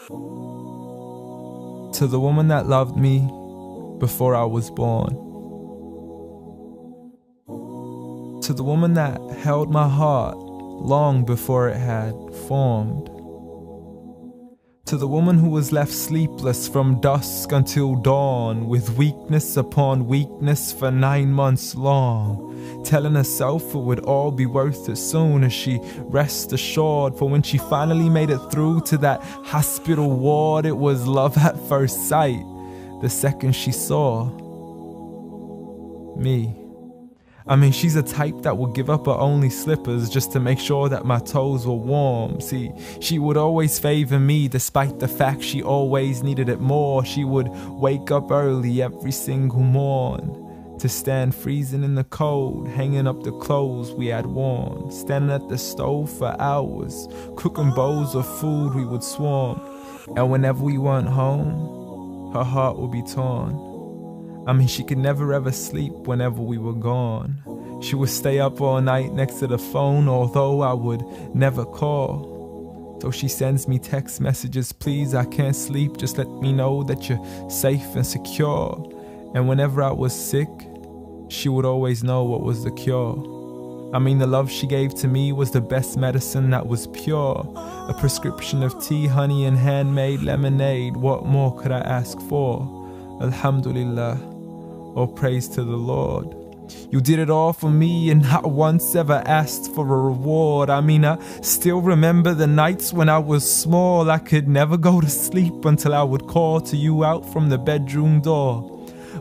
To the woman that loved me before I was born. To the woman that held my heart long before it had formed. To the woman who was left sleepless from dusk until dawn, with weakness upon weakness for 9 months long, telling herself it would all be worth it soon as she rest assured. For when she finally made it through to that hospital ward, it was love at first sight the second she saw me. I mean, she's a type that would give up her only slippers just to make sure that my toes were warm. See, she would always favor me despite the fact she always needed it more. She would wake up early every single morn to stand freezing in the cold, hanging up the clothes we had worn, standing at the stove for hours, cooking bowls of food we would swarm. And whenever we weren't home, her heart would be torn. I mean, she could never ever sleep whenever we were gone. She would stay up all night next to the phone, although I would never call. So she sends me text messages, please, I can't sleep, just let me know that you're safe and secure. And whenever I was sick, she would always know what was the cure. I mean, the love she gave to me was the best medicine that was pure. A prescription of tea, honey, and handmade lemonade. What more could I ask for? Alhamdulillah. Oh, praise to the Lord. You did it all for me and not once ever asked for a reward. I mean, I still remember the nights when I was small. I could never go to sleep until I would call to you out from the bedroom door.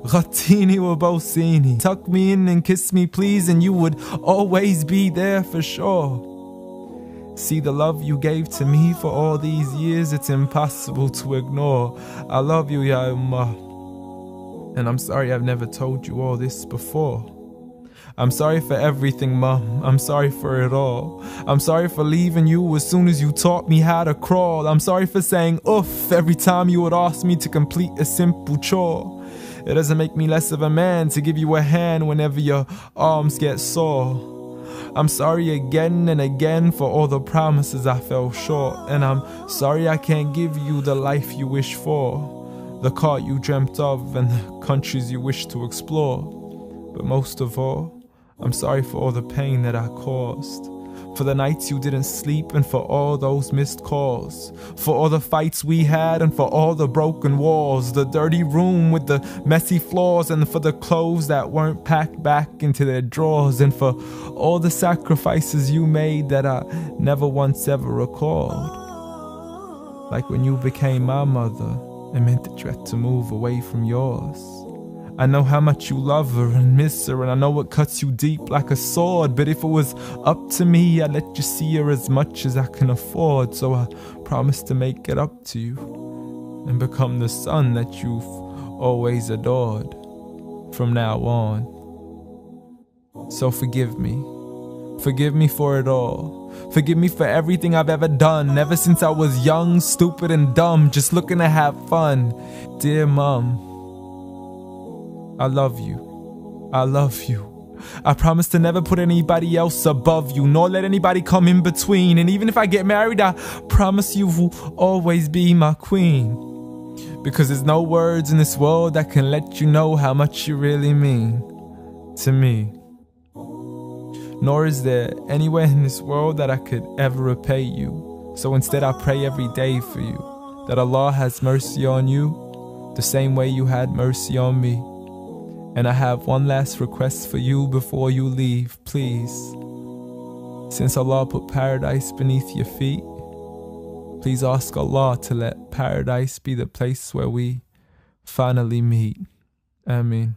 Ghattini wa bawsini, tuck me in and kiss me please, and you would always be there for sure. See, the love you gave to me for all these years, it's impossible to ignore. I love you, Ya Ummah. And I'm sorry I've never told you all this before. I'm sorry for everything, Mum. I'm sorry for it all. I'm sorry for leaving you as soon as you taught me how to crawl. I'm sorry for saying oof every time you would ask me to complete a simple chore. It doesn't make me less of a man to give you a hand whenever your arms get sore. I'm sorry again and again for all the promises I fell short. And I'm sorry I can't give you the life you wish for, the car you dreamt of and the countries you wish to explore. But most of all, I'm sorry for all the pain that I caused, for the nights you didn't sleep and for all those missed calls, for all the fights we had and for all the broken walls, the dirty room with the messy floors, and for the clothes that weren't packed back into their drawers, and for all the sacrifices you made that I never once ever recalled. Like when you became my mother, it meant that you had to move away from yours. I know how much you love her and miss her, and I know it cuts you deep like a sword. But if it was up to me, I'd let you see her as much as I can afford. So I promise to make it up to you and become the son that you've always adored from now on. So forgive me. Forgive me for it all. Forgive me for everything I've ever done, ever since I was young, stupid and dumb, just looking to have fun. Dear Mum, I love you. I love you. I promise to never put anybody else above you, nor let anybody come in between. And even if I get married, I promise you will always be my queen. Because there's no words in this world that can let you know how much you really mean to me. Nor is there anywhere in this world that I could ever repay you. So instead I pray every day for you, that Allah has mercy on you, the same way you had mercy on me. And I have one last request for you before you leave, please. Since Allah put paradise beneath your feet, please ask Allah to let paradise be the place where we finally meet. Ameen.